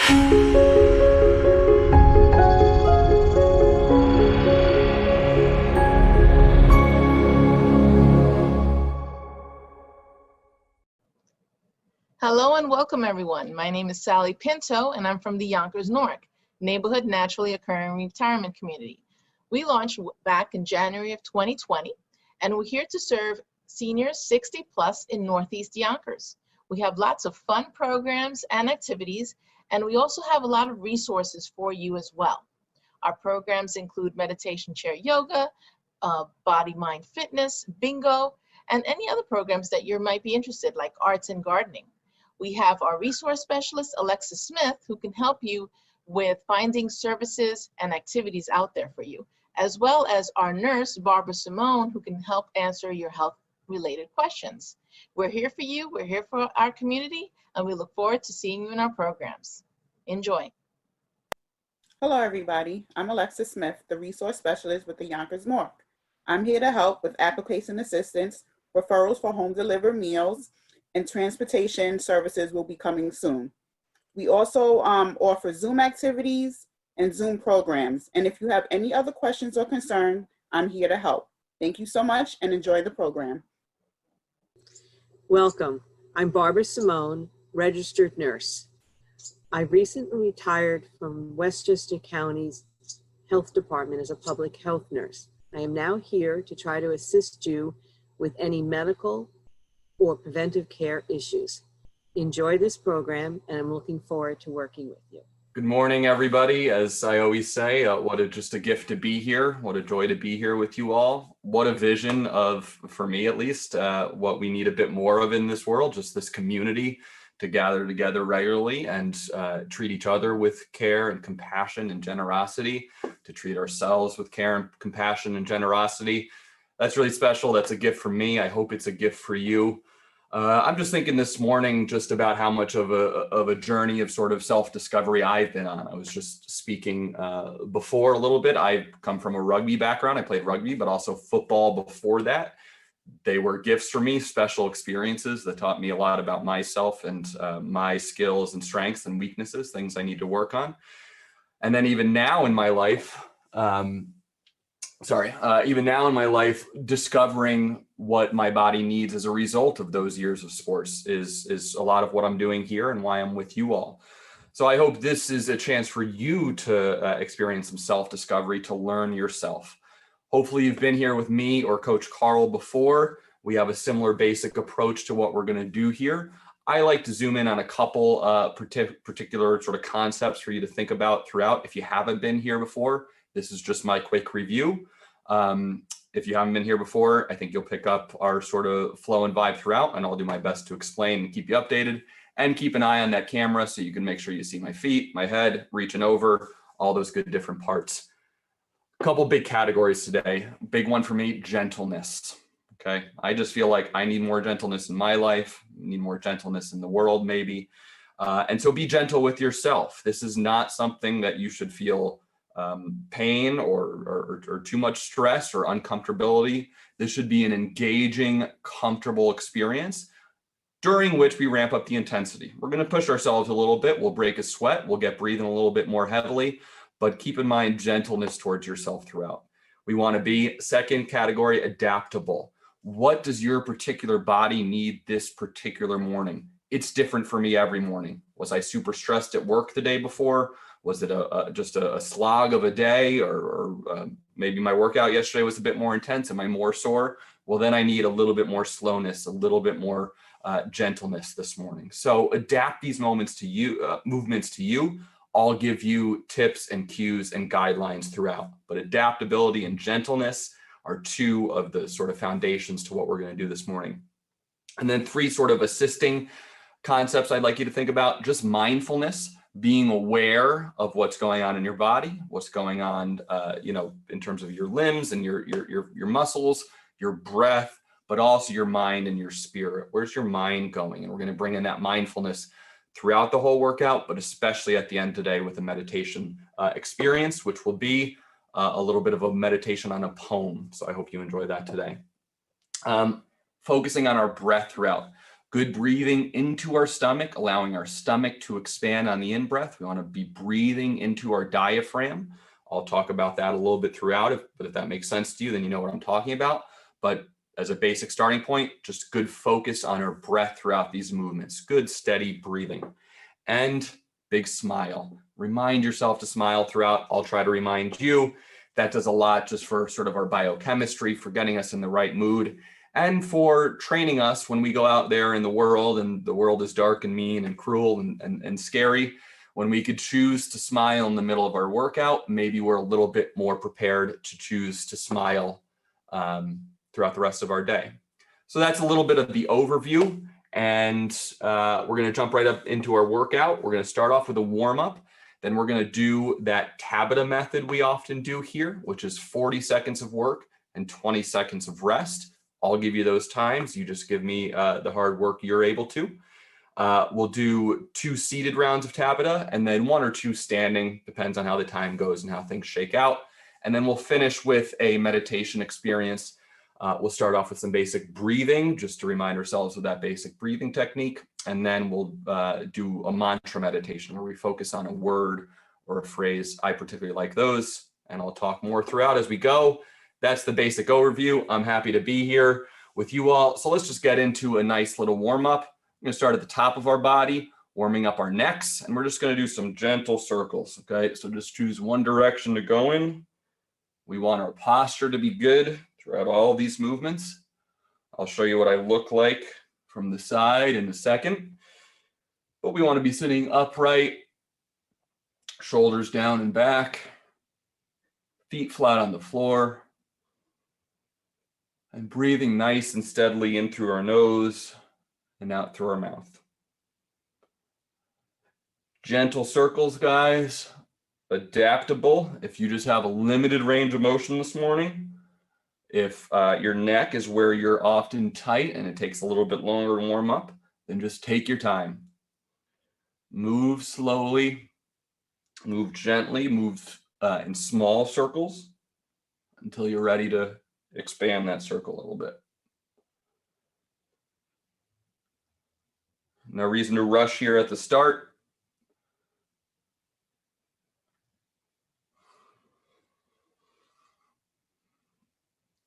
Hello and welcome everyone. My name is Sally Pinto and I'm from the Yonkers Newark neighborhood naturally occurring retirement community. We launched back in January of 2020 and we're here to serve seniors 60 plus in Northeast Yonkers. We have lots of fun programs and activities, and we also have a lot of resources for you as well. Our programs include meditation chair yoga, body mind fitness, bingo, and any other programs that you might be interested, like arts and gardening. We have our resource specialist, Alexa Smith, who can help you with finding services and activities out there for you, as well as our nurse, Barbara Simone, who can help answer your health-related questions. We're here for you, we're here for our community, and we look forward to seeing you in our programs. Enjoy. Hello, everybody. I'm Alexa Smith, the resource specialist with the Yonkers Newark. I'm here to help with application assistance, referrals for home delivered meals, and transportation services will be coming soon. We also offer Zoom activities and Zoom programs. And if you have any other questions or concerns, I'm here to help. Thank you so much and enjoy the program. Welcome. I'm Barbara Simone, registered nurse. I recently retired from Westchester County's Health Department as a public health nurse. I am now here to try to assist you with any medical or preventive care issues. Enjoy this program, and I'm looking forward to working with you. Good morning, everybody. As I always say, just a gift to be here. What a joy to be here with you all. What a vision of, for me at least, what we need a bit more of in this world, just this community to gather together regularly and treat each other with care and compassion and generosity, to treat ourselves with care and compassion and generosity. That's really special. That's a gift for me. I hope it's a gift for you. I'm just thinking this morning just about how much of a journey of sort of self-discovery I've been on. I was just speaking before a little bit. I come from a rugby background. I played rugby, but also football before that. They were gifts for me, special experiences that taught me a lot about myself and my skills and strengths and weaknesses, things I need to work on. And then even now in my life, discovering what my body needs as a result of those years of sports is a lot of what I'm doing here and why I'm with you all. So I hope this is a chance for you to experience some self-discovery, to learn yourself. Hopefully you've been here with me or Coach Carl before. We have a similar basic approach to what we're going to do here. I like to zoom in on a couple particular sort of concepts for you to think about throughout. If you haven't been here before, this is just my quick review. If you haven't been here before, I think you'll pick up our sort of flow and vibe throughout, and I'll do my best to explain and keep you updated, and keep an eye on that camera so you can make sure you see my feet, my head, reaching over, all those good different parts. A couple big categories today. Big one for me, gentleness. Okay, I just feel like I need more gentleness in my life, need more gentleness in the world maybe. And so be gentle with yourself. This is not something that you should feel pain or too much stress or uncomfortability. This should be an engaging, comfortable experience during which we ramp up the intensity. We're going to push ourselves a little bit. We'll break a sweat. We'll get breathing a little bit more heavily, but keep in mind gentleness towards yourself throughout. We want to be, second category, adaptable. What does your particular body need this particular morning? It's different for me every morning. Was I super stressed at work the day before? Was it just a slog of a day, or maybe my workout yesterday was a bit more intense? Am I more sore? Well, then I need a little bit more slowness, a little bit more gentleness this morning. So adapt these moments to you, movements to you. I'll give you tips and cues and guidelines throughout, but adaptability and gentleness are two of the sort of foundations to what we're going to do this morning. And then three sort of assisting concepts I'd like you to think about: just mindfulness, being aware of what's going on in your body, what's going on, in terms of your limbs and your muscles, your breath, but also your mind and your spirit. Where's your mind going? And we're going to bring in that mindfulness throughout the whole workout, but especially at the end today with a meditation experience, which will be a little bit of a meditation on a poem. So I hope you enjoy that today. Focusing on our breath throughout. Good breathing into our stomach, allowing our stomach to expand on the in-breath. We want to be breathing into our diaphragm. I'll talk about that a little bit throughout, but if that makes sense to you, then you know what I'm talking about. But as a basic starting point, just good focus on our breath throughout these movements. Good, steady breathing. And big smile. Remind yourself to smile throughout. I'll try to remind you. That does a lot just for sort of our biochemistry, for getting us in the right mood, and for training us when we go out there in the world and the world is dark and mean and cruel and scary. When we could choose to smile in the middle of our workout, maybe we're a little bit more prepared to choose to smile throughout the rest of our day. So that's a little bit of the overview, and we're going to jump right up into our workout. We're going to start off with a warm-up. Then we're going to do that Tabitha method we often do here, which is 40 seconds of work and 20 seconds of rest. I'll give you those times. You just give me the hard work you're able to. We'll do 2 seated rounds of Tabitha and then 1 or 2 standing, depends on how the time goes and how things shake out. And then we'll finish with a meditation experience. We'll start off with some basic breathing, just to remind ourselves of that basic breathing technique. And then we'll do a mantra meditation where we focus on a word or a phrase. I particularly like those, and I'll talk more throughout as we go. That's the basic overview. I'm happy to be here with you all. So let's just get into a nice little warm up. I'm going to start at the top of our body, warming up our necks, and we're just going to do some gentle circles. Okay, so just choose one direction to go in. We want our posture to be good throughout all these movements. I'll show you what I look like from the side in a second, but we want to be sitting upright, shoulders down and back, feet flat on the floor, and breathing nice and steadily in through our nose and out through our mouth. Gentle circles, guys, adaptable. If you just have a limited range of motion this morning, if your neck is where you're often tight and it takes a little bit longer to warm up, then just take your time. Move slowly, move gently, move in small circles until you're ready to expand that circle a little bit. No reason to rush here at the start.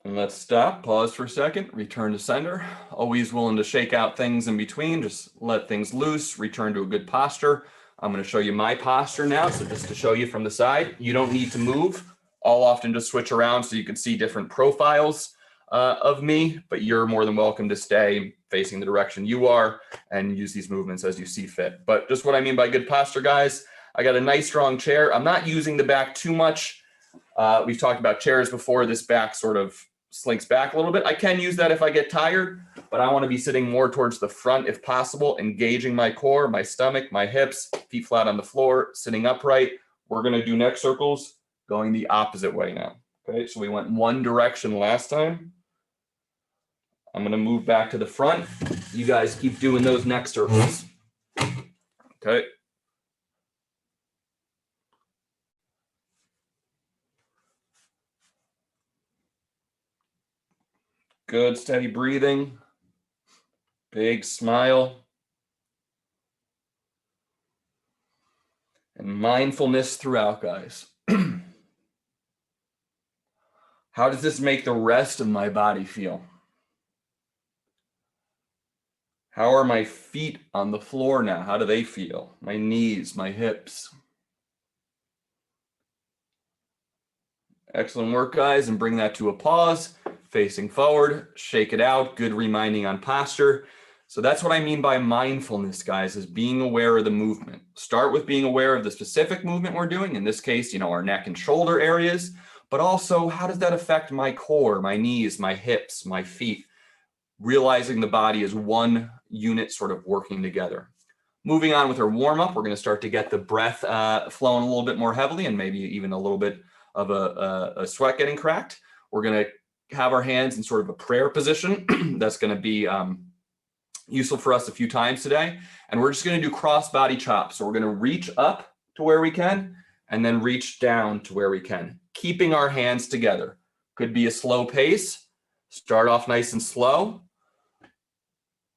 And let's stop, pause for a second, return to center. Always willing to shake out things in between, just let things loose, return to a good posture. I'm going to show you my posture now. So just to show you from the side, you don't need to move. I'll often just switch around so you can see different profiles of me, but you're more than welcome to stay facing the direction you are and use these movements as you see fit. But just what I mean by good posture, guys, I got a nice strong chair. I'm not using the back too much. We've talked about chairs before. This back sort of slinks back a little bit. I can use that if I get tired, but I want to be sitting more towards the front if possible, engaging my core, my stomach, my hips, feet flat on the floor, sitting upright. We're going to do neck circles going the opposite way now. Okay, so we went one direction last time. I'm going to move back to the front. You guys keep doing those neck circles. Okay. Good, steady breathing. Big smile. And mindfulness throughout, guys. How does this make the rest of my body feel? How are my feet on the floor now? How do they feel? My knees, my hips. Excellent work, guys, and bring that to a pause. Facing forward, shake it out, good reminding on posture. So that's what I mean by mindfulness, guys, is being aware of the movement. Start with being aware of the specific movement we're doing. In this case, our neck and shoulder areas, but also how does that affect my core, my knees, my hips, my feet? Realizing the body is one unit sort of working together. Moving on with our warm-up, we're going to start to get the breath flowing a little bit more heavily and maybe even a little bit of a sweat getting cracked. We're going to have our hands in sort of a prayer position. That's going to be useful for us a few times today. And we're just going to do cross body chops. So we're going to reach up to where we can and then reach down to where we can, keeping our hands together. Could be a slow pace. Start off nice and slow.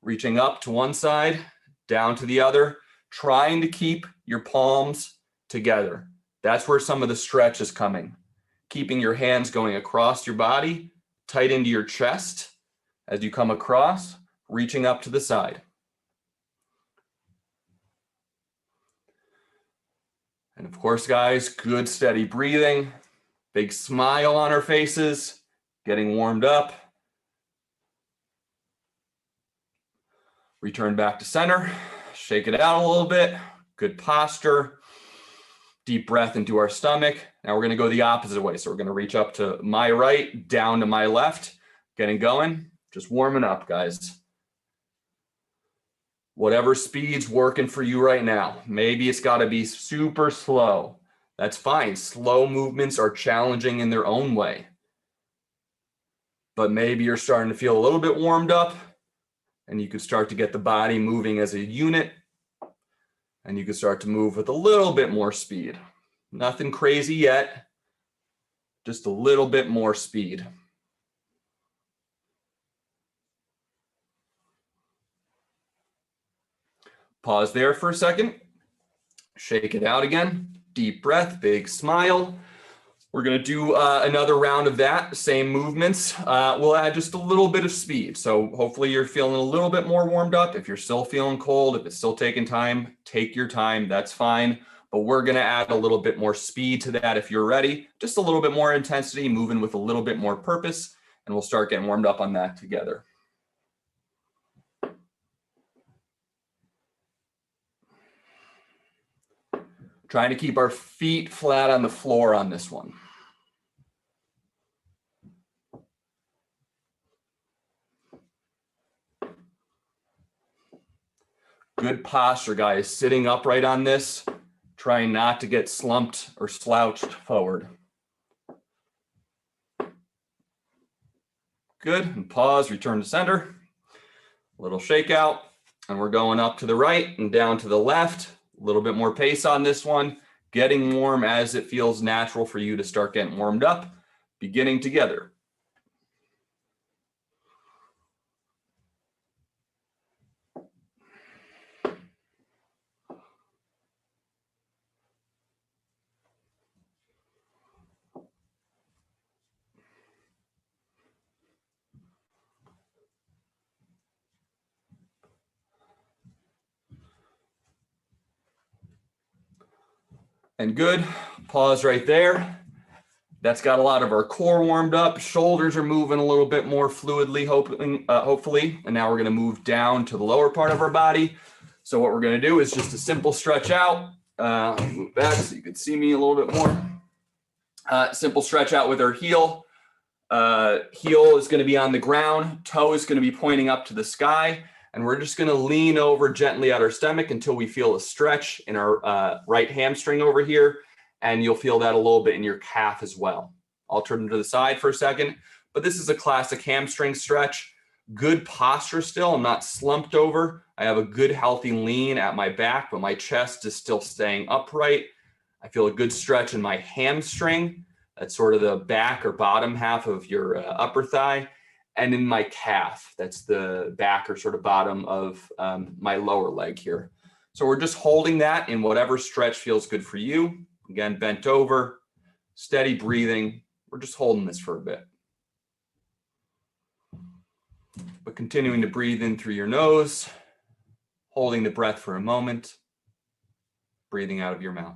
Reaching up to one side, down to the other, trying to keep your palms together. That's where some of the stretch is coming. Keeping your hands going across your body, tight into your chest as you come across, reaching up to the side. And of course, guys, good steady breathing, big smile on our faces, getting warmed up. Return back to center, shake it out a little bit, good posture, deep breath into our stomach. Now we're gonna go the opposite way. So we're gonna reach up to my right, down to my left, getting going, just warming up, guys. Whatever speed's working for you right now. Maybe it's gotta be super slow. That's fine. Slow movements are challenging in their own way. But maybe you're starting to feel a little bit warmed up, and you could start to get the body moving as a unit, and you could start to move with a little bit more speed. Nothing crazy yet, just a little bit more speed. Pause there for a second, shake it out again, deep breath, big smile. We're gonna do another round of that, same movements. We'll add just a little bit of speed. So hopefully you're feeling a little bit more warmed up. If you're still feeling cold, if it's still taking time, take your time, that's fine. But we're gonna add a little bit more speed to that if you're ready. Just a little bit more intensity, moving with a little bit more purpose, and we'll start getting warmed up on that together. Trying to keep our feet flat on the floor on this one. Good posture, guys. Sitting upright on this, trying not to get slumped or slouched forward. Good, and pause, return to center. A little shakeout, and we're going up to the right and down to the left. A little bit more pace on this one, getting warm as it feels natural for you to start getting warmed up, beginning together. And good, pause right there. That's got a lot of our core warmed up. Shoulders are moving a little bit more fluidly, hopefully. And now we're gonna move down to the lower part of our body. So what we're gonna do is just a simple stretch out. Move back so you can see me a little bit more. Simple stretch out with our heel. Heel is gonna be on the ground. Toe is gonna be pointing up to the sky. And we're just gonna lean over gently at our stomach until we feel a stretch in our right hamstring over here. And you'll feel that a little bit in your calf as well. I'll turn to the side for a second, but this is a classic hamstring stretch. Good posture still, I'm not slumped over. I have a good healthy lean at my back, but my chest is still staying upright. I feel a good stretch in my hamstring. That's sort of the back or bottom half of your upper thigh. And in my calf, that's the back or sort of bottom of my lower leg here. So we're just holding that in whatever stretch feels good for you. Again, bent over, steady breathing. We're just holding this for a bit. But continuing to breathe in through your nose, holding the breath for a moment, breathing out of your mouth.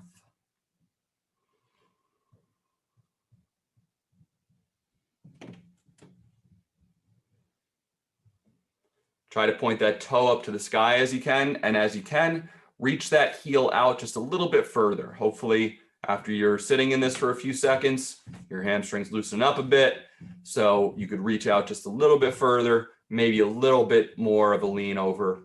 Try to point that toe up to the sky as you can, and as you can, reach that heel out just a little bit further. Hopefully, after you're sitting in this for a few seconds, your hamstrings loosen up a bit, so you could reach out just a little bit further, maybe a little bit more of a lean over,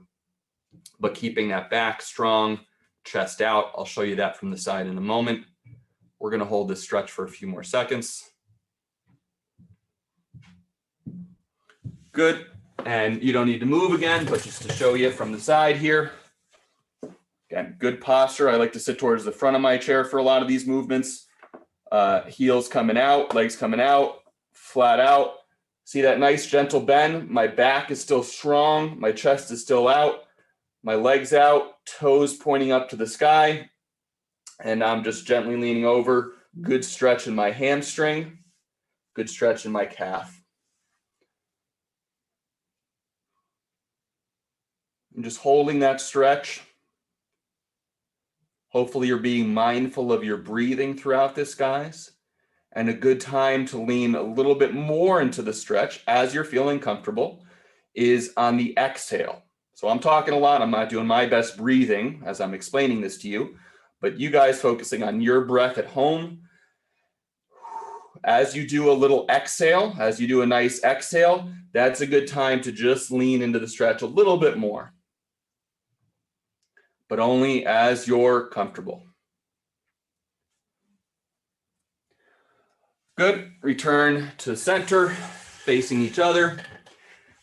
but keeping that back strong, chest out. I'll show you that from the side in a moment. We're gonna hold this stretch for a few more seconds. Good. And you don't need to move again, but just to show you from the side here. Again, good posture. I like to sit towards the front of my chair for a lot of these movements. Heels coming out, legs coming out, flat out, See that nice gentle bend? My back is still strong. My chest is still out. My legs out, toes pointing up to the sky. And I'm just gently leaning over. Good stretch in my hamstring. Good stretch in my calf. I'm just holding that stretch. Hopefully you're being mindful of your breathing throughout this, guys. And a good time to lean a little bit more into the stretch as you're feeling comfortable is on the exhale. So I'm talking a lot. I'm not doing my best breathing as I'm explaining this to you, but you guys focusing on your breath at home. As you do a little exhale, as you do a nice exhale, that's a good time to just lean into the stretch a little bit more, but only as you're comfortable. Good. Return to center, facing each other.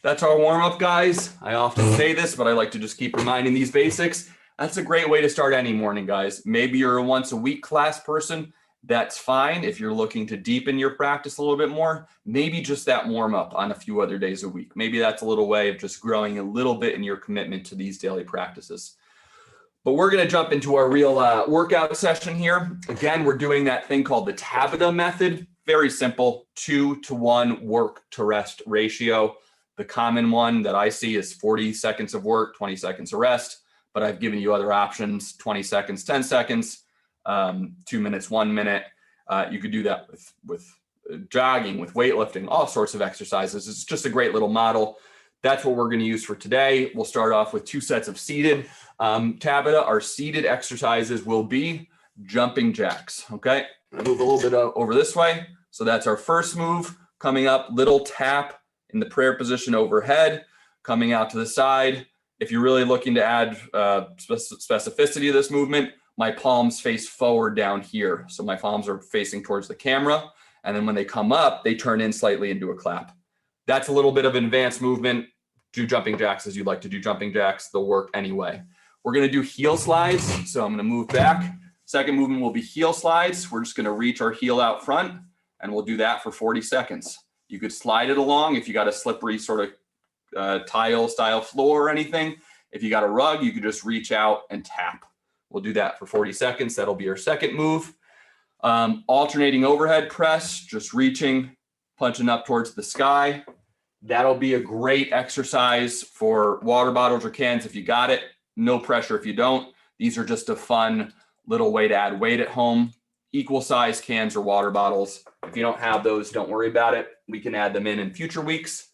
That's our warm-up, guys. I often say this, but I like to just keep reminding these basics. That's a great way to start any morning, guys. Maybe you're a once-a-week class person. That's fine. If you're looking to deepen your practice a little bit more, maybe just that warm-up on a few other days a week. Maybe that's a little way of just growing a little bit in your commitment to these daily practices. But we're going to jump into our real workout session here. Again, we're doing that thing called the Tabitha Method. Very simple, 2-to-1 work to rest ratio. The common one that I see is 40 seconds of work, 20 seconds of rest, but I've given you other options, 20 seconds, 10 seconds, 2 minutes, 1 minute. You could do that with jogging, with weightlifting, all sorts of exercises. It's just a great little model. That's what we're going to use for today. We'll start off with 2 sets of seated. Tabitha, our seated exercises will be jumping jacks, okay? Move a little bit over this way. So that's our first move. Coming up, little tap in the prayer position overhead, coming out to the side. If you're really looking to add specificity to this movement, my palms face forward down here. So my palms are facing towards the camera. And then when they come up, they turn in slightly into a clap. That's a little bit of an advanced movement. Do jumping jacks as you'd like to do jumping jacks. They'll work anyway. We're going to do heel slides. So I'm going to move back. Second movement will be heel slides. We're just going to reach our heel out front, and we'll do that for 40 seconds. You could slide it along if you got a slippery sort of tile style floor or anything. If you got a rug, you could just reach out and tap. We'll do that for 40 seconds. That'll be our second move. Alternating overhead press, just reaching, punching up towards the sky. That'll be a great exercise for water bottles or cans if you got it. No pressure if you don't. These are just a fun little way to add weight at home. Equal size cans or water bottles. If you don't have those, don't worry about it. We can add them in future weeks.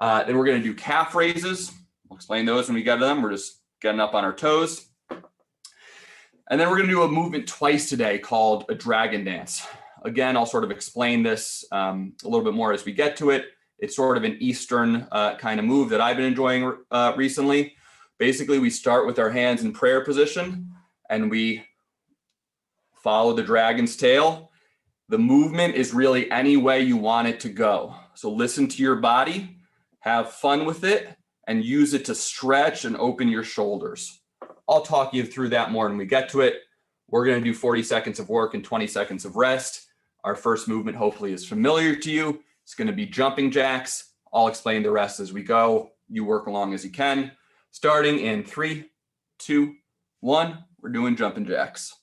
Then we're going to do calf raises. We'll explain those when we get to them. We're just getting up on our toes. And then we're going to do a movement twice today called a dragon dance. Again, I'll sort of explain this a little bit more as we get to it. It's sort of an Eastern kind of move that I've been enjoying recently. Basically, we start with our hands in prayer position and we follow the dragon's tail. The movement is really any way you want it to go. So listen to your body, have fun with it, and use it to stretch and open your shoulders. I'll talk you through that more when we get to it. We're going to do 40 seconds of work and 20 seconds of rest. Our first movement hopefully is familiar to you. It's going to be jumping jacks. I'll explain the rest as we go. You work along as you can. Starting in 3, 2, 1, we're doing jumping jacks.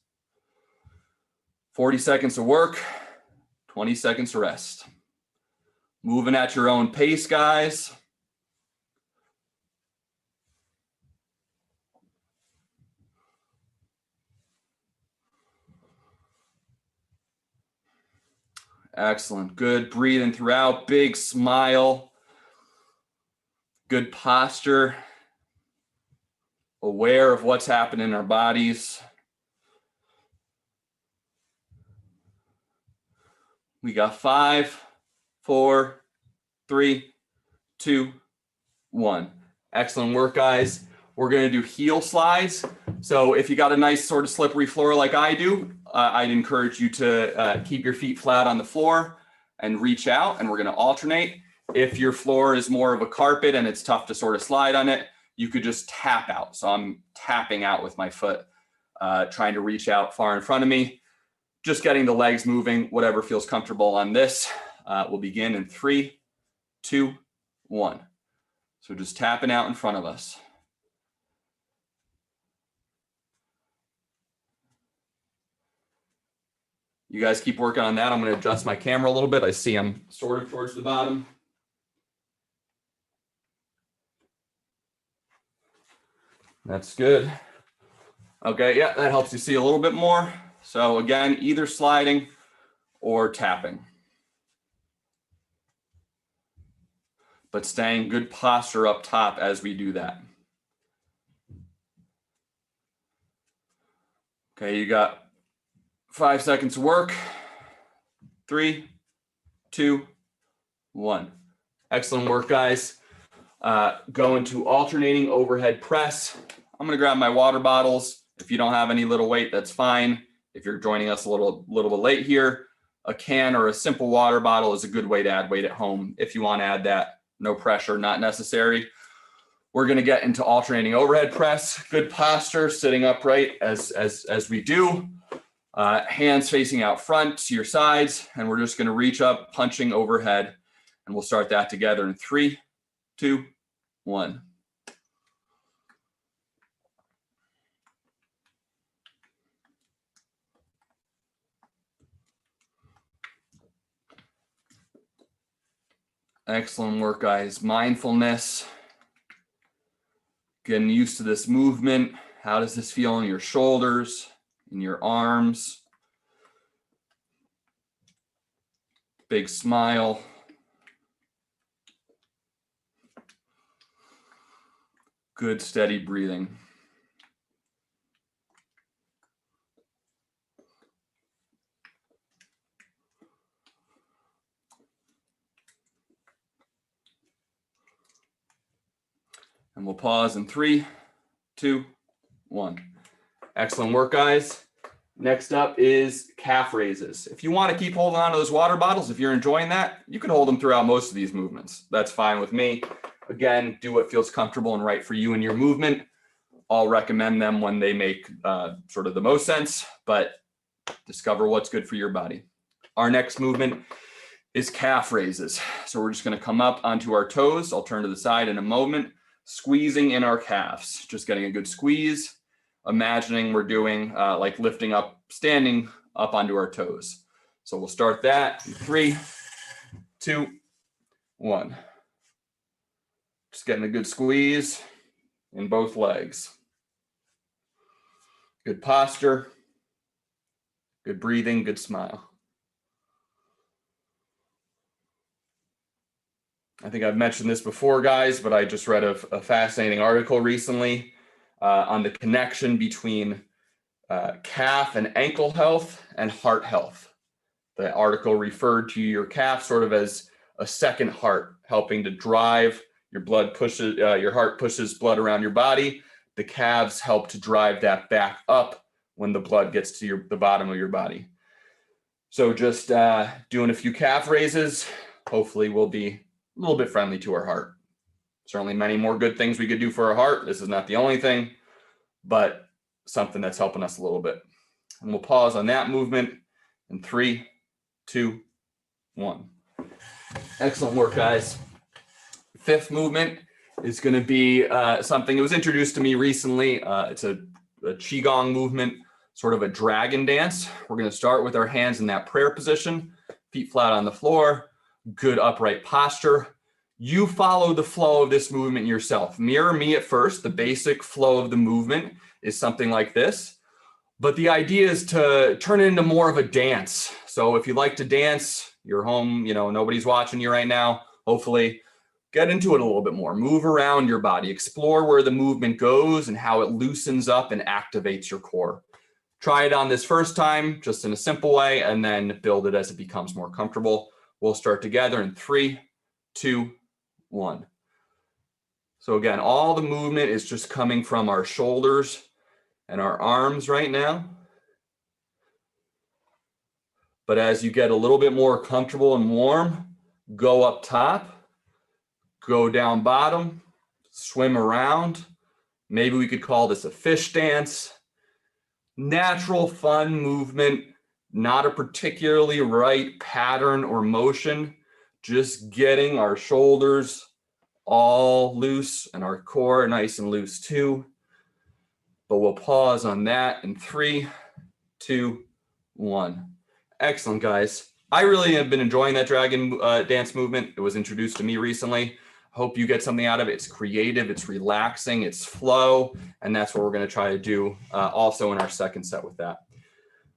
40 seconds of work, 20 seconds of rest. Moving at your own pace, guys. Excellent. Good. Breathing throughout. Big smile. Good posture. Aware of what's happening in our bodies. We got 5, 4, 3, 2, 1. Excellent work, guys. We're going to do heel slides. So if you got a nice sort of slippery floor like I do, I'd encourage you to keep your feet flat on the floor and reach out, and we're going to alternate. If your floor is more of a carpet and it's tough to sort of slide on it, you could just tap out. So I'm tapping out with my foot, trying to reach out far in front of me. Just getting the legs moving, whatever feels comfortable on this. We'll begin in 3, 2, 1. So just tapping out in front of us. You guys keep working on that. I'm going to adjust my camera a little bit. I see I'm sort of towards the bottom. That's good. Okay, yeah, that helps you see a little bit more. So again, either sliding or tapping. But staying good posture up top as we do that. Okay, you got 5 seconds to work. 3, 2, 1. Excellent work, guys. Go into alternating overhead press. I'm gonna grab my water bottles. If you don't have any little weight, that's fine. If you're joining us a little bit late here, a can or a simple water bottle is a good way to add weight at home. If you want to add that, no pressure, not necessary. We're gonna get into alternating overhead press. Good posture, sitting upright as we do. Hands facing out front to your sides, and we're just gonna reach up, punching overhead, and we'll start that together in 3, 2, 1. Excellent work, guys. Mindfulness, getting used to this movement. How does this feel in your shoulders, in your arms? Big smile. Good, steady breathing. And we'll pause in 3, 2, 1. Excellent work, guys. Next up is calf raises. If you want to keep holding on to those water bottles, if you're enjoying that, you can hold them throughout most of these movements. That's fine with me. Again, do what feels comfortable and right for you and your movement. I'll recommend them when they make sort of the most sense, but discover what's good for your body. Our next movement is calf raises. So we're just going to come up onto our toes. I'll turn to the side in a moment, squeezing in our calves, just getting a good squeeze. Imagining we're doing like lifting up, standing up onto our toes. So we'll start that in 3, 2, 1. Just getting a good squeeze in both legs. Good posture, good breathing, good smile. I think I've mentioned this before, guys, but I just read a fascinating article recently on the connection between calf and ankle health and heart health. The article referred to your calf sort of as a second heart, helping to drive your blood pushes, your heart pushes blood around your body. The calves help to drive that back up when the blood gets to the bottom of your body. So just doing a few calf raises, hopefully we'll be a little bit friendly to our heart. Certainly many more good things we could do for our heart. This is not the only thing, but something that's helping us a little bit. And we'll pause on that movement in 3, 2, 1. Excellent work, guys. Fifth movement is going to be something that was introduced to me recently. It's a Qigong movement, sort of a dragon dance. We're going to start with our hands in that prayer position, feet flat on the floor, good upright posture. You follow the flow of this movement yourself. Mirror me at first. The basic flow of the movement is something like this, but the idea is to turn it into more of a dance. So if you like to dance, you're home, nobody's watching you right now, hopefully. Get into it a little bit more. Move around your body. Explore where the movement goes and how it loosens up and activates your core. Try it on this first time, just in a simple way, and then build it as it becomes more comfortable. We'll start together in 3, 2, 1. So again, all the movement is just coming from our shoulders and our arms right now. But as you get a little bit more comfortable and warm, go up top. Go down bottom, swim around. Maybe we could call this a fish dance. Natural, fun movement, not a particularly right pattern or motion, Just getting our shoulders all loose and our core nice and loose too. But we'll pause on that in 3, 2, 1. Excellent, guys. I really have been enjoying that dragon dance movement. It was introduced to me recently. Hope you get something out of it. It's creative, it's relaxing, it's flow, and that's what we're going to try to do also in our second set with that.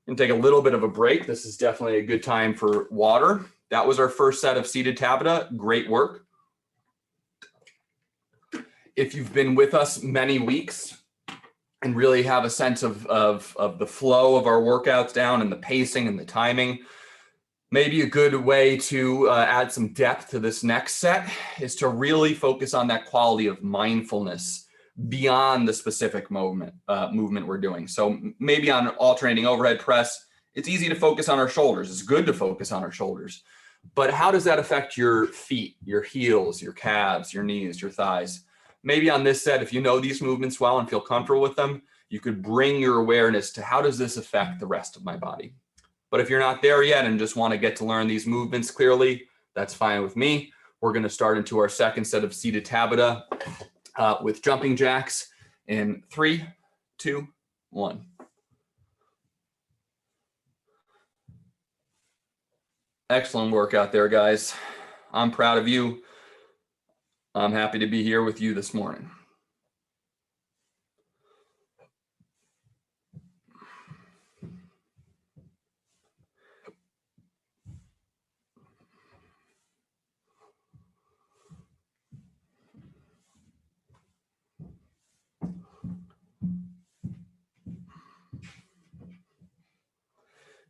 We're going to take a little bit of a break. This is definitely a good time for water. That was our first set of seated Tabitha. Great work. If you've been with us many weeks and really have a sense of the flow of our workouts down and the pacing and the timing, maybe a good way to add some depth to this next set is to really focus on that quality of mindfulness beyond the specific movement we're doing. So maybe on alternating overhead press, it's easy to focus on our shoulders. It's good to focus on our shoulders. But how does that affect your feet, your heels, your calves, your knees, your thighs? Maybe on this set, if you know these movements well and feel comfortable with them, you could bring your awareness to how does this affect the rest of my body? But if you're not there yet and just want to get to learn these movements clearly, that's fine with me. We're going to start into our second set of seated Tabitha with jumping jacks in 3, 2, 1. Excellent work out there, guys. I'm proud of you. I'm happy to be here with you this morning.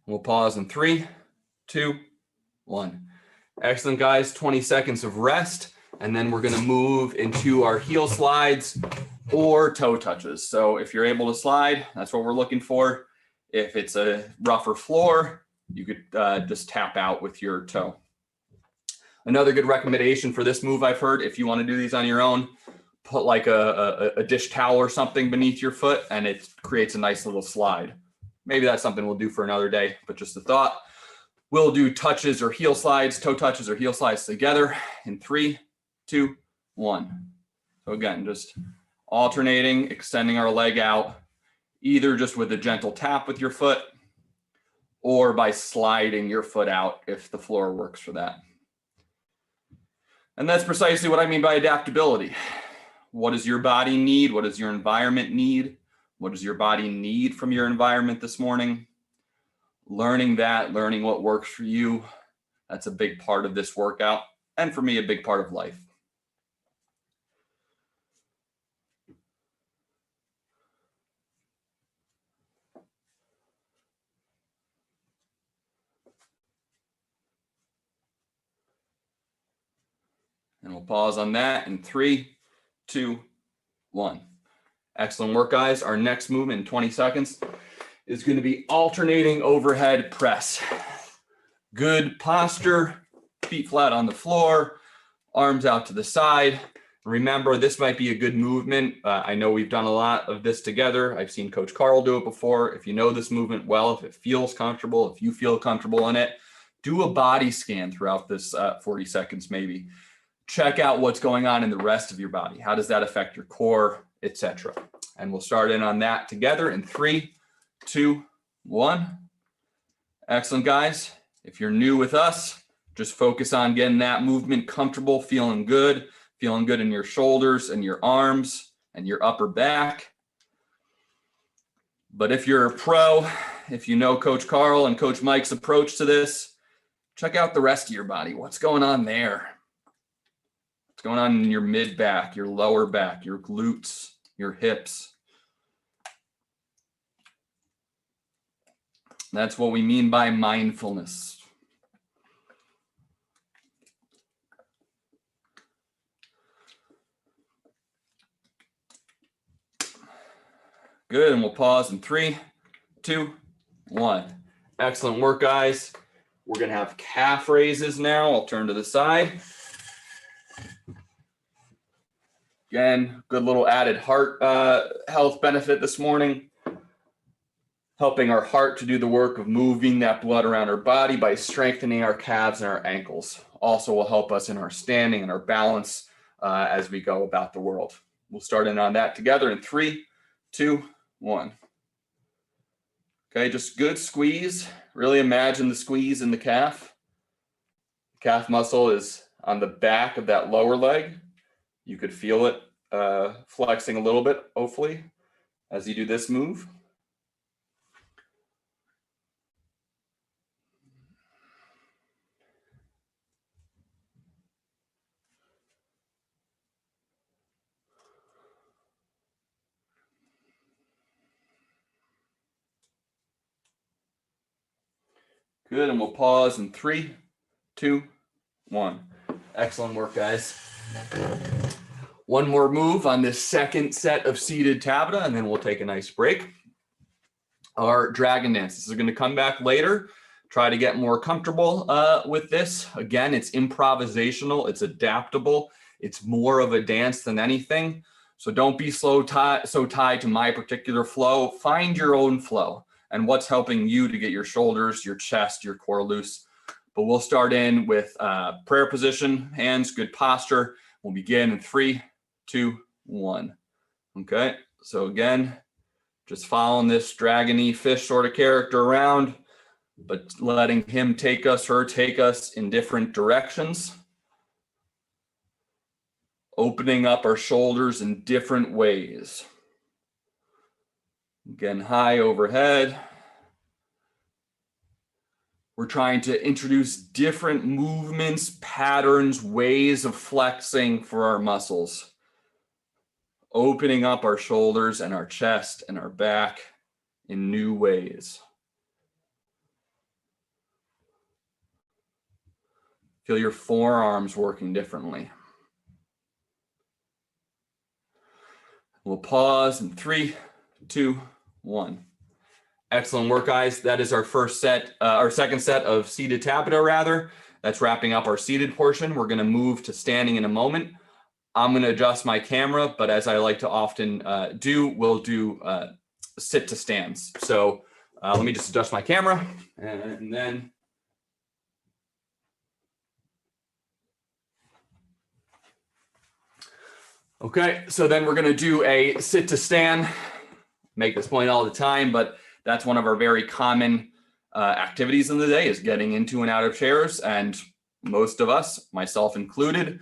We'll pause in 3, 2, 1. Excellent, guys. 20 seconds of rest, and then we're going to move into our heel slides or toe touches. So if you're able to slide, that's what we're looking for. If it's a rougher floor, you could just tap out with your toe. Another good recommendation for this move I've heard, if you want to do these on your own, put like a dish towel or something beneath your foot, and it creates a nice little slide. Maybe that's something we'll do for another day, but just a thought. We'll do touches or heel slides, toe touches or heel slides together in 3, 2, 1. So again, just alternating, extending our leg out, either just with a gentle tap with your foot or by sliding your foot out if the floor works for that. And that's precisely what I mean by adaptability. What does your body need? What does your environment need? What does your body need from your environment this morning? Learning that, learning what works for you, that's a big part of this workout, and for me, a big part of life. And we'll pause on that in 3, 2, 1. Excellent work, guys. Our next movement in 20 seconds is going to be alternating overhead press. Good posture, feet flat on the floor, arms out to the side. Remember, this might be a good movement. I know we've done a lot of this together. I've seen Coach Carl do it before. If you know this movement well, if it feels comfortable, if you feel comfortable in it, do a body scan throughout this 40 seconds maybe. Check out what's going on in the rest of your body. How does that affect your core, etc. And we'll start in on that together in 3, 2, 1. Excellent, guys. If you're new with us, just focus on getting that movement comfortable, feeling good in your shoulders and your arms and your upper back. But if you're a pro, if you know Coach Carl and Coach Mike's approach to this, check out the rest of your body. What's going on there? What's going on in your mid back, your lower back, your glutes, your hips? That's what we mean by mindfulness. Good, and we'll pause in 3, 2, 1. Excellent work, guys. We're gonna have calf raises now. I'll turn to the side. Again, good little added heart health benefit this morning. helping our heart to do the work of moving that blood around our body by strengthening our calves and our ankles. Also will help us in our standing and our balance as we go about the world. We'll start in on that together in 3, 2, 1. Okay, just good squeeze. Really imagine the squeeze in the calf. The calf muscle is on the back of that lower leg. You could feel it flexing a little bit, hopefully, as you do this move. Good, and we'll pause in 3, 2, 1. Excellent work, guys. One more move on this second set of seated Tabitha, and then we'll take a nice break. Our dragon dance. This is going to come back later. Try to get more comfortable with this. Again, it's improvisational. It's adaptable. It's more of a dance than anything. So don't be so tied to my particular flow. Find your own flow and what's helping you to get your shoulders, your chest, your core loose. But we'll start in with prayer position, hands, good posture. We'll begin in 3, 2, 1. Okay, so again, just following this dragony fish sort of character around, but letting him take us, her take us in different directions. Opening up our shoulders in different ways. Again, high overhead. We're trying to introduce different movements, patterns, ways of flexing for our muscles. Opening up our shoulders and our chest and our back in new ways. Feel your forearms working differently. We'll pause in 3, 2, 1. Excellent work, guys. That is our second set of seated Tabitha, rather. That's wrapping up our seated portion. We're going to move to standing in a moment. I'm going to adjust my camera, but as I like to often do, we'll do sit to stands. So let me just adjust my camera and then. Okay, so then we're going to do a sit to stand. Make this point all the time, but that's one of our very common activities in the day, is getting into and out of chairs. And most of us, myself included,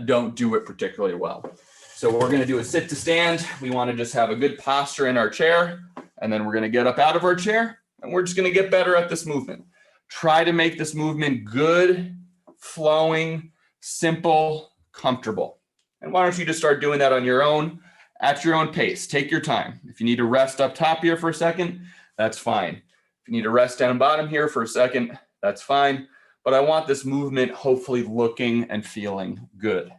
don't do it particularly well. So we're going to do a sit to stand. We want to just have a good posture in our chair, and then we're going to get up out of our chair, and we're just going to get better at this movement. Try to make this movement good, flowing, simple, comfortable. And why don't you just start doing that on your own, at your own pace. Take your time. If you need to rest up top here for a second, that's fine. If you need to rest down bottom here for a second, that's fine. But I want this movement hopefully looking and feeling good.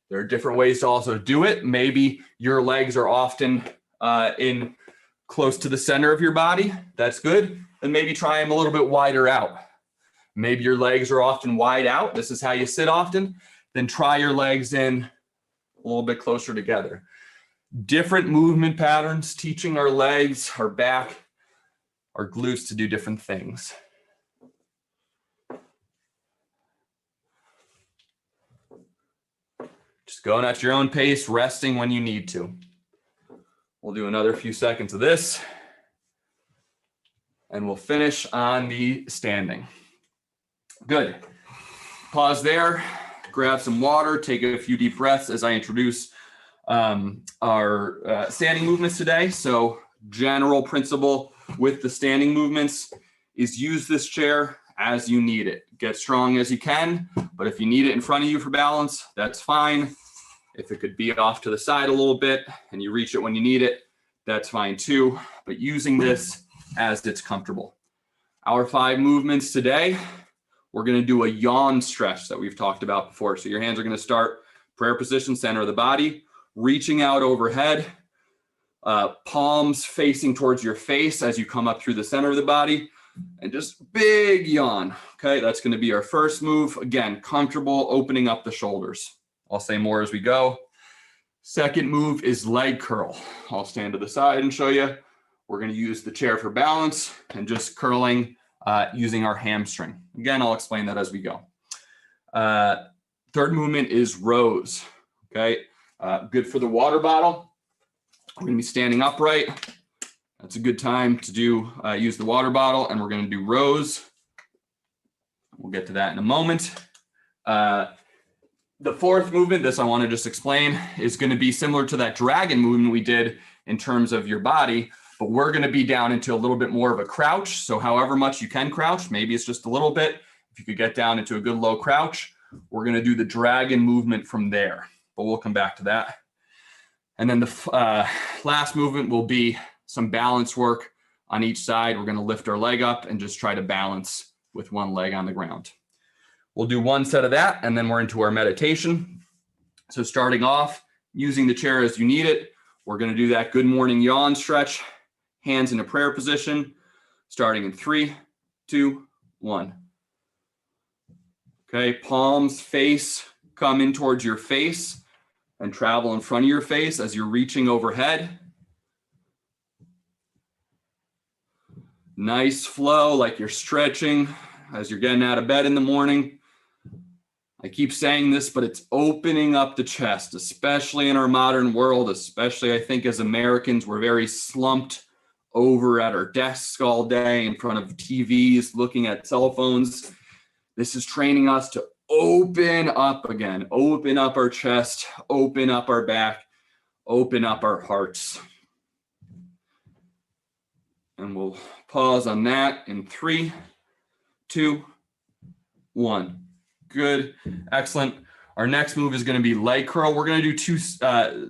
There are different ways to also do it. Maybe your legs are often in close to the center of your body. That's good. And maybe try them a little bit wider out. Maybe your legs are often wide out. This is how you sit often. Then try your legs in a little bit closer together. Different movement patterns, teaching our legs, our back, our glutes to do different things. Just going at your own pace, resting when you need to. We'll do another few seconds of this, and we'll finish on the standing. Good. Pause there, grab some water, take a few deep breaths as I introduce our standing movements today. So general principle with the standing movements is use this chair as you need it. Get strong as you can, but if you need it in front of you for balance, that's fine. If it could be off to the side a little bit and you reach it when you need it, that's fine too. But using this as it's comfortable. Our 5 movements today, we're going to do a yawn stretch that we've talked about before. So your hands are going to start prayer position, center of the body, reaching out overhead, palms facing towards your face as you come up through the center of the body, and just big yawn. Okay, that's going to be our first move. Again, comfortable, opening up the shoulders. I'll say more as we go. Second move is leg curl. I'll stand to the side and show you. We're going to use the chair for balance and just curling using our hamstring. Again, I'll explain that as we go. Third movement is rows. Okay, good for the water bottle. We're going to be standing upright. That's a good time to do use the water bottle, and we're going to do rows. We'll get to that in a moment. The fourth movement, this I want to just explain, is going to be similar to that dragon movement we did in terms of your body, but we're going to be down into a little bit more of a crouch. So however much you can crouch, maybe it's just a little bit. If you could get down into a good low crouch, we're going to do the dragon movement from there, but we'll come back to that. And then the last movement will be some balance work on each side. We're going to lift our leg up and just try to balance with one leg on the ground. We'll do one set of that, and then we're into our meditation. So starting off, using the chair as you need it, we're going to do that good morning yawn stretch, hands in a prayer position, starting in 3, 2, 1. Okay, palms face, come in towards your face and travel in front of your face as you're reaching overhead. Nice flow, like you're stretching as you're getting out of bed in the morning. I keep saying this, but it's opening up the chest, especially in our modern world, especially I think as Americans, we're very slumped over at our desks all day in front of TVs, looking at cell phones. This is training us to open up again, open up our chest, open up our back, open up our hearts. And we'll pause on that in 3, 2, 1. Good, excellent. Our next move is going to be leg curl. We're going to do 2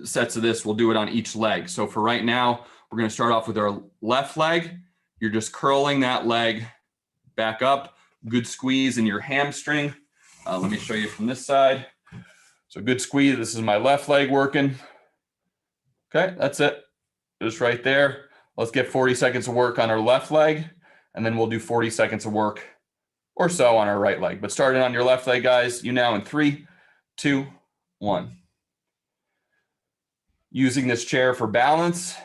sets of this. We'll do it on each leg. So for right now, we're going to start off with our left leg. You're just curling that leg back up. Good squeeze in your hamstring. Let me show you from this side. So good squeeze. This is my left leg working. Okay, that's it. Just right there. Let's get 40 seconds of work on our left leg, and then we'll do 40 seconds of work or so on our right leg. But starting on your left leg, guys, you now in 3, 2, 1. Using this chair for balance.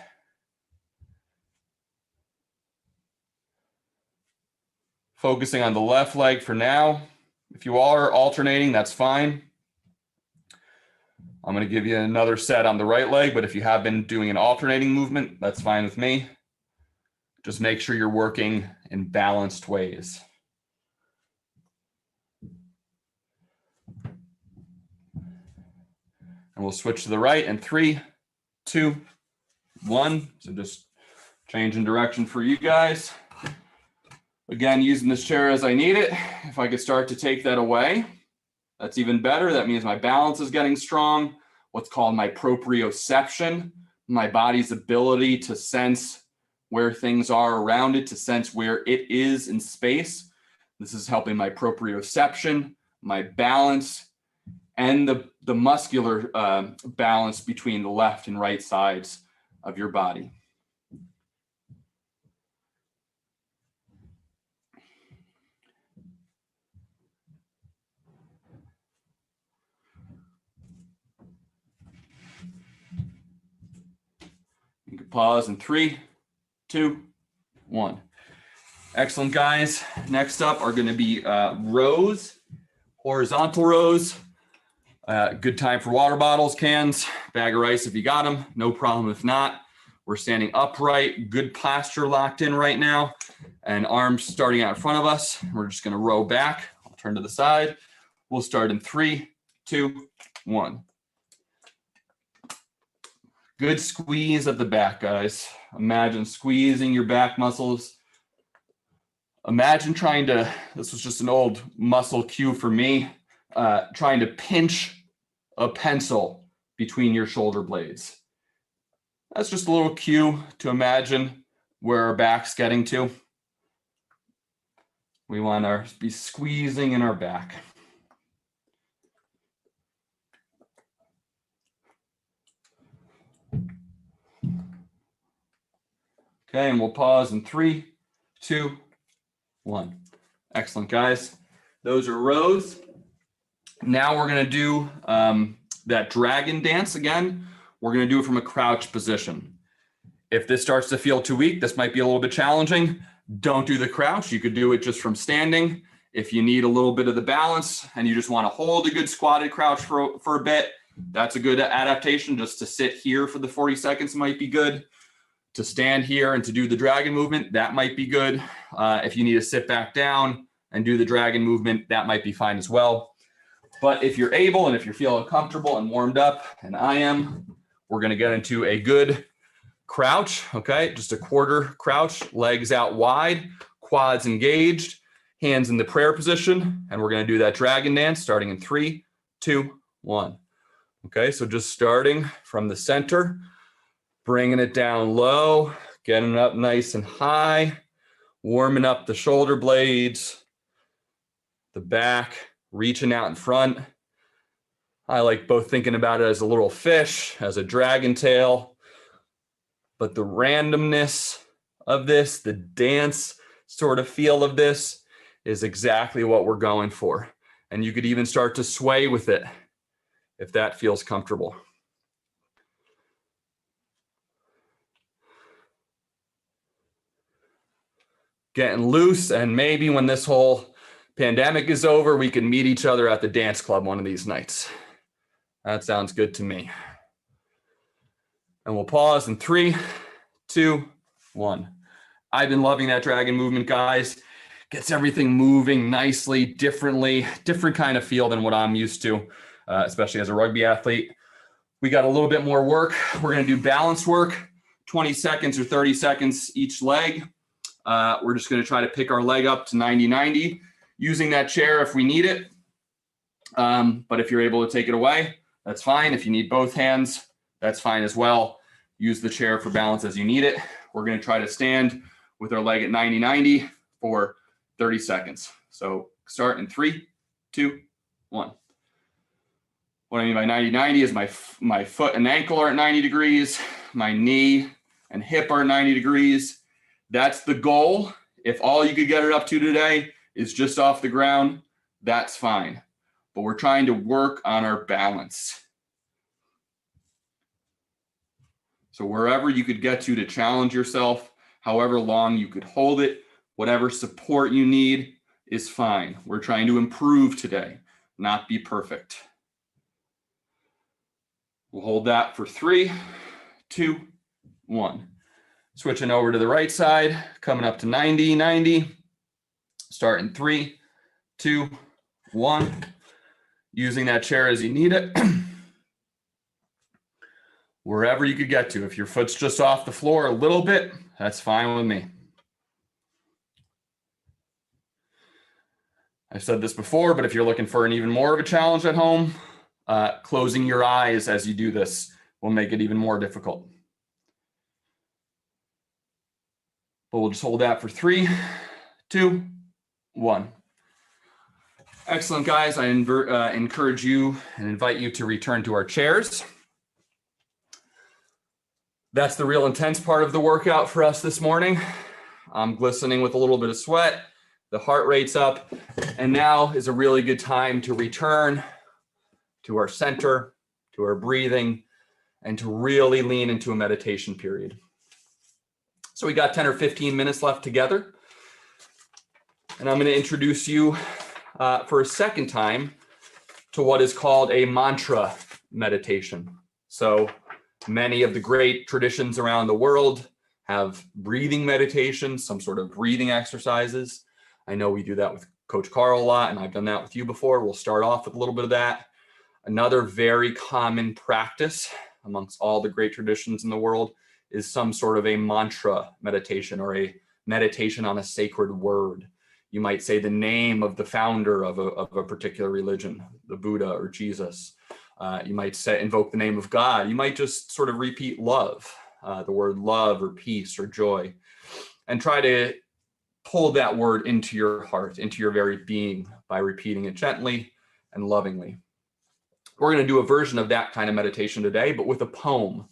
Focusing on the left leg for now. If you are alternating, that's fine. I'm going to give you another set on the right leg, but if you have been doing an alternating movement, that's fine with me. Just make sure you're working in balanced ways. And we'll switch to the right in 3, 2, 1. So just changing direction for you guys. Again, using this chair as I need it. If I could start to take that away, that's even better. That means my balance is getting strong. What's called my proprioception, my body's ability to sense where things are around it, to sense where it is in space. This is helping my proprioception, my balance, and the muscular balance between the left and right sides of your body. You can pause in 3, 2, 1. Excellent, guys. Next up are going to be rows, horizontal rows. Good time for water bottles, cans, bag of rice if you got them. No problem if not. We're standing upright, good posture locked in right now, and arms starting out in front of us. We're just going to row back. I'll turn to the side. We'll start in 3, 2, 1. Good squeeze at the back, guys. Imagine squeezing your back muscles. Imagine trying to, this was just an old muscle cue for me, trying to pinch a pencil between your shoulder blades. That's just a little cue to imagine where our back's getting to. We want to be squeezing in our back. Okay, and we'll pause in 3, 2, 1. Excellent, guys. Those are rows. Now we're going to do that dragon dance again. we're going to do it from a crouch position. If this starts to feel too weak, this might be a little bit challenging. Don't do the crouch. You could do it just from standing. If you need a little bit of the balance and you just want to hold a good squatted crouch for a bit, that's a good adaptation. Just to sit here for the 40 seconds might be good. To stand here and to do the dragon movement, that might be good. If you need to sit back down and do the dragon movement, that might be fine as well. But if you're able and if you're feeling comfortable and warmed up, and I am, we're going to get into a good crouch, okay? Just a quarter crouch, legs out wide, quads engaged, hands in the prayer position, and we're going to do that dragon dance starting in 3, 2, 1. Okay, so just starting from the center, bringing it down low, getting it up nice and high, warming up the shoulder blades, the back, reaching out in front. I like both thinking about it as a little fish, as a dragon tail, but the randomness of this, the dance sort of feel of this is exactly what we're going for. And you could even start to sway with it if that feels comfortable. Getting loose, and maybe when this whole pandemic is over, we can meet each other at the dance club one of these nights. That sounds good to me. And we'll pause in 3, 2, 1. I've been loving that dragon movement, guys. Gets everything moving nicely, differently, different kind of feel than what I'm used to, especially as a rugby athlete. We got a little bit more work. We're going to do balance work, 20 seconds or 30 seconds each leg. We're just going to try to pick our leg up to 90-90, using that chair if we need it. But if you're able to take it away, that's fine. If you need both hands, that's fine as well. Use the chair for balance as you need it. We're going to try to stand with our leg at 90-90 for 30 seconds. So start in 3, 2, 1. What I mean by 90-90 is my foot and ankle are at 90 degrees. My knee and hip are at 90 degrees. That's the goal. If all you could get it up to today is just off the ground, that's fine. But we're trying to work on our balance. So wherever you could get to challenge yourself, however long you could hold it, whatever support you need is fine. We're trying to improve today, not be perfect. We'll hold that for 3, 2, 1. Switching over to the right side, coming up to 90-90. Start in 3, 2, 1. Using that chair as you need it. Wherever you could get to. If your foot's just off the floor a little bit, that's fine with me. I've said this before, but if you're looking for an even more of a challenge at home, closing your eyes as you do this will make it even more difficult. But we'll just hold that for 3, 2, 1. Excellent, guys. I encourage you and invite you to return to our chairs. That's the real intense part of the workout for us this morning. I'm glistening with a little bit of sweat. The heart rate's up. And now is a really good time to return to our center, to our breathing, and to really lean into a meditation period. So we got 10 or 15 minutes left together. And I'm going to introduce you for a second time to what is called a mantra meditation. So many of the great traditions around the world have breathing meditation, some sort of breathing exercises. I know we do that with Coach Carl a lot, and I've done that with you before. We'll start off with a little bit of that. Another very common practice amongst all the great traditions in the world is some sort of a mantra meditation or a meditation on a sacred word. You might say the name of the founder of a particular religion, the Buddha or Jesus. You might invoke the name of God. You might just sort of repeat love, the word love or peace or joy, and try to pull that word into your heart, into your very being by repeating it gently and lovingly. We're going to do a version of that kind of meditation today, but with a poem.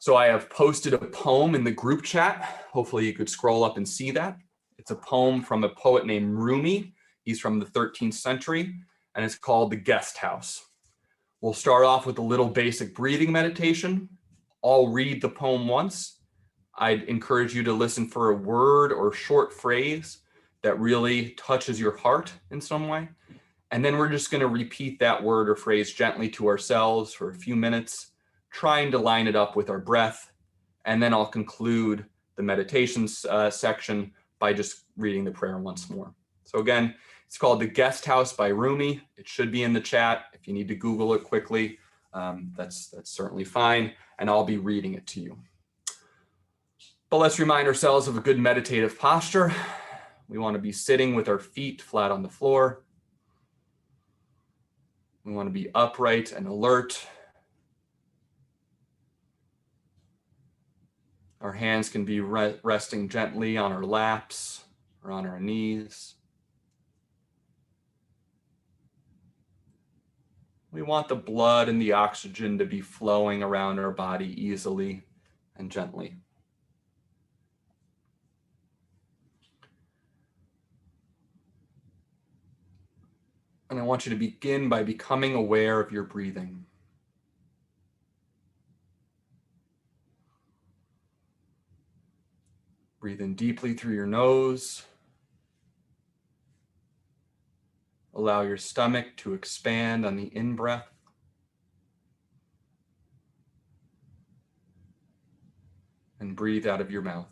So I have posted a poem in the group chat. Hopefully you could scroll up and see that. It's a poem from a poet named Rumi. He's from the 13th century, and it's called The Guest House. We'll start off with a little basic breathing meditation. I'll read the poem once. I'd encourage you to listen for a word or short phrase that really touches your heart in some way. And then we're just going to repeat that word or phrase gently to ourselves for a few minutes, trying to line it up with our breath. And then I'll conclude the meditations section by just reading the prayer once more. So again, it's called The Guest House by Rumi. It should be in the chat. If you need to Google it quickly, that's certainly fine. And I'll be reading it to you. But let's remind ourselves of a good meditative posture. We want to be sitting with our feet flat on the floor. We want to be upright and alert. Our hands can be resting gently on our laps or on our knees. We want the blood and the oxygen to be flowing around our body easily and gently. And I want you to begin by becoming aware of your breathing. Breathe in deeply through your nose. Allow your stomach to expand on the in-breath. And breathe out of your mouth.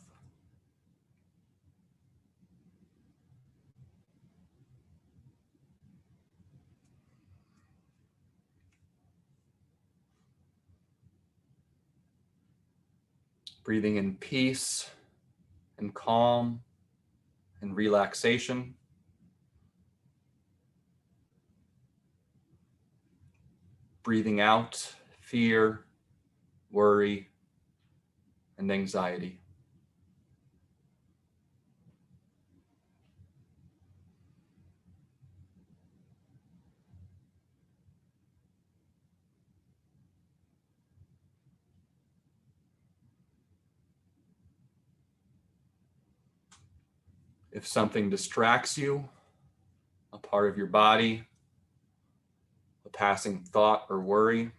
Breathing in peace and calm and relaxation. Breathing out fear, worry, and anxiety. If something distracts you, a part of your body, a passing thought or worry,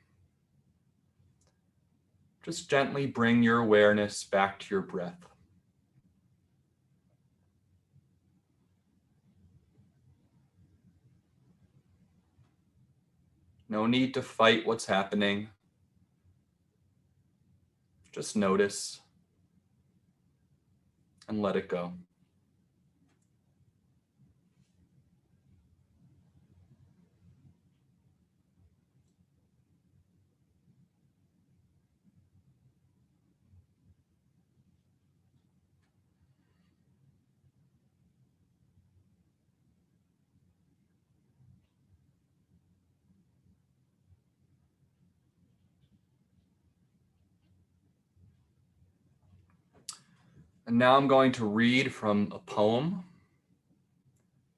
just gently bring your awareness back to your breath. No need to fight what's happening. Just notice and let it go. And now I'm going to read from a poem.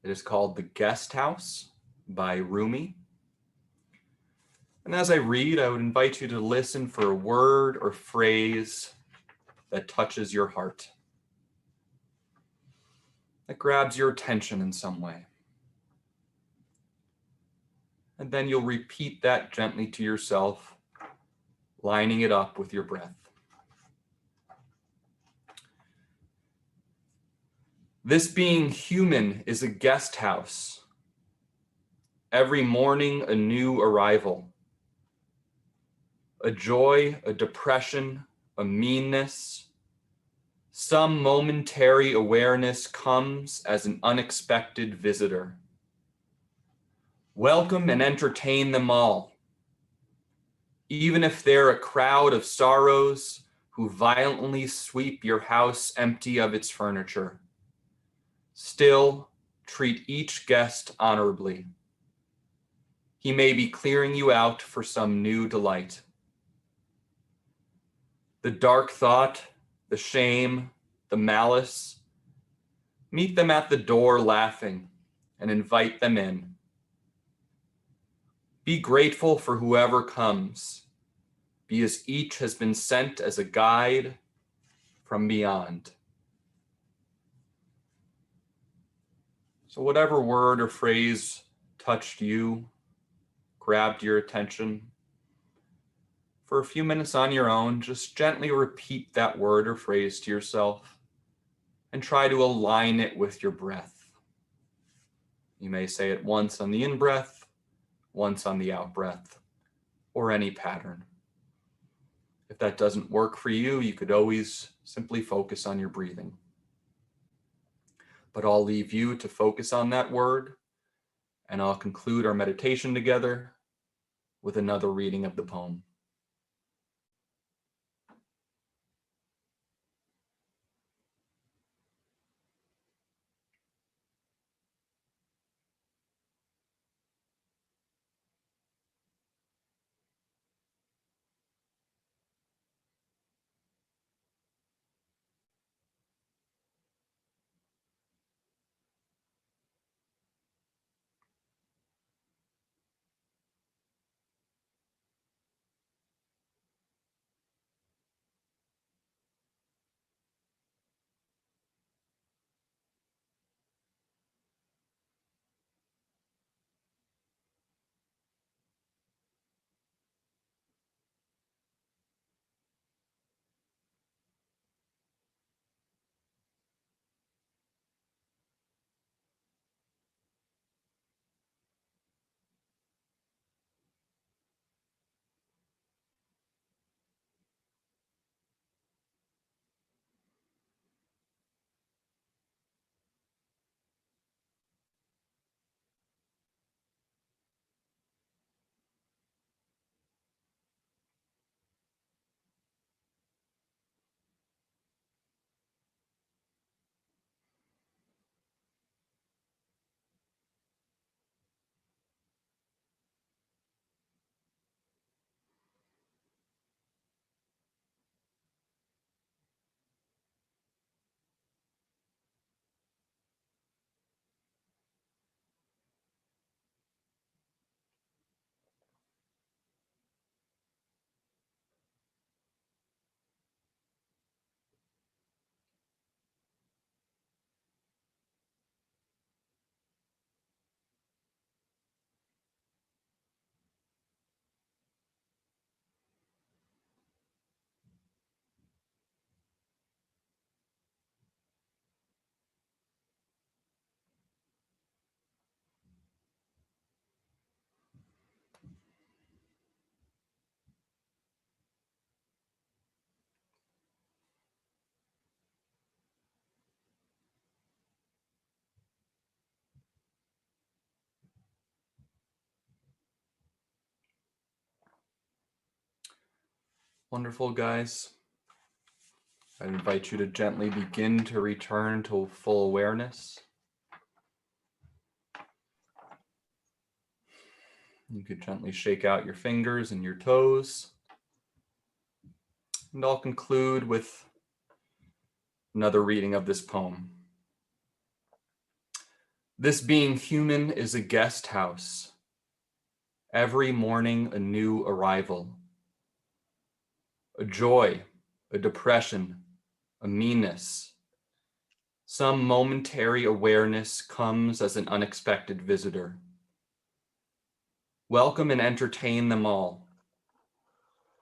It is called The Guest House by Rumi. And as I read, I would invite you to listen for a word or phrase that touches your heart, that grabs your attention in some way. And then you'll repeat that gently to yourself, lining it up with your breath. This being human is a guest house. Every morning, a new arrival. A joy, a depression, a meanness. Some momentary awareness comes as an unexpected visitor. Welcome and entertain them all. Even if they're a crowd of sorrows who violently sweep your house empty of its furniture. Still, treat each guest honorably. He may be clearing you out for some new delight. The dark thought, the shame, the malice, meet them at the door laughing and invite them in. Be grateful for whoever comes, because each has been sent as a guide from beyond. So whatever word or phrase touched you, grabbed your attention. For a few minutes on your own, just gently repeat that word or phrase to yourself and try to align it with your breath. You may say it once on the in-breath, once on the out-breath, or any pattern. If that doesn't work for you, you could always simply focus on your breathing. But I'll leave you to focus on that word, and I'll conclude our meditation together with another reading of the poem. Wonderful, guys. I invite you to gently begin to return to full awareness. You could gently shake out your fingers and your toes. And I'll conclude with another reading of this poem. This being human is a guest house. Every morning a new arrival. A joy, a depression, a meanness. Some momentary awareness comes as an unexpected visitor. Welcome and entertain them all.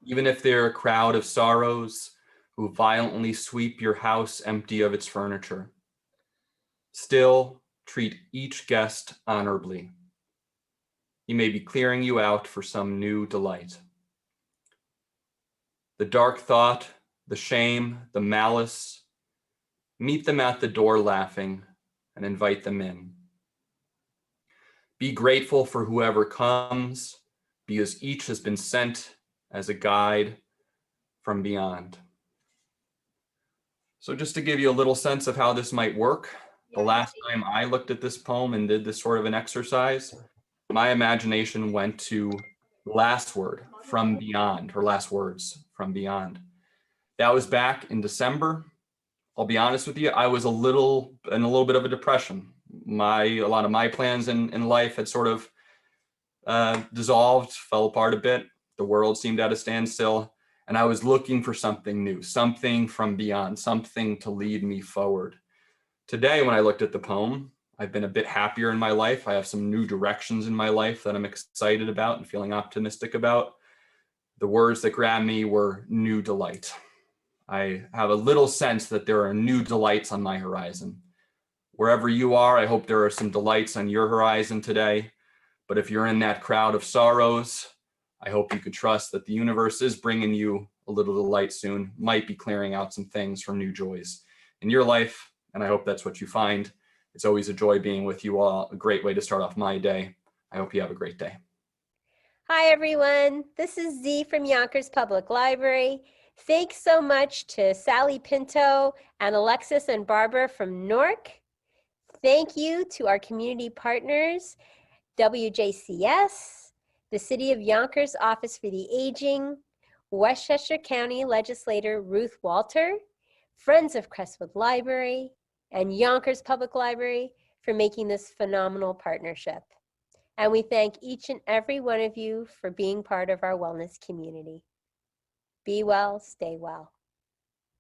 Even if they're a crowd of sorrows who violently sweep your house empty of its furniture. Still, treat each guest honorably. He may be clearing you out for some new delight. The dark thought, the shame, the malice, meet them at the door laughing and invite them in. Be grateful for whoever comes, because each has been sent as a guide from beyond. So just to give you a little sense of how this might work, the last time I looked at this poem and did this sort of an exercise, my imagination went to the last word, from beyond, or last words, from beyond. That was back in December. I'll be honest with you, I was in a little bit of a depression. A lot of my plans in life had sort of dissolved, fell apart a bit. The world seemed at a standstill, and I was looking for something new, something from beyond, something to lead me forward. Today, when I looked at the poem, I've been a bit happier in my life. I have some new directions in my life that I'm excited about and feeling optimistic about. The words that grabbed me were new delight. I have a little sense that there are new delights on my horizon. Wherever you are, I hope there are some delights on your horizon today. But if you're in that crowd of sorrows, I hope you could trust that the universe is bringing you a little delight soon, might be clearing out some things from new joys in your life. And I hope that's what you find. It's always a joy being with you all. A great way to start off my day. I hope you have a great day. Hi, everyone. This is Z from Yonkers Public Library. Thanks so much to Sally Pinto and Alexis and Barbara from Newark. Thank you to our community partners, WJCS, the City of Yonkers Office for the Aging, Westchester County Legislator Ruth Walter, Friends of Crestwood Library, and Yonkers Public Library for making this phenomenal partnership. And we thank each and every one of you for being part of our wellness community. Be well, stay well.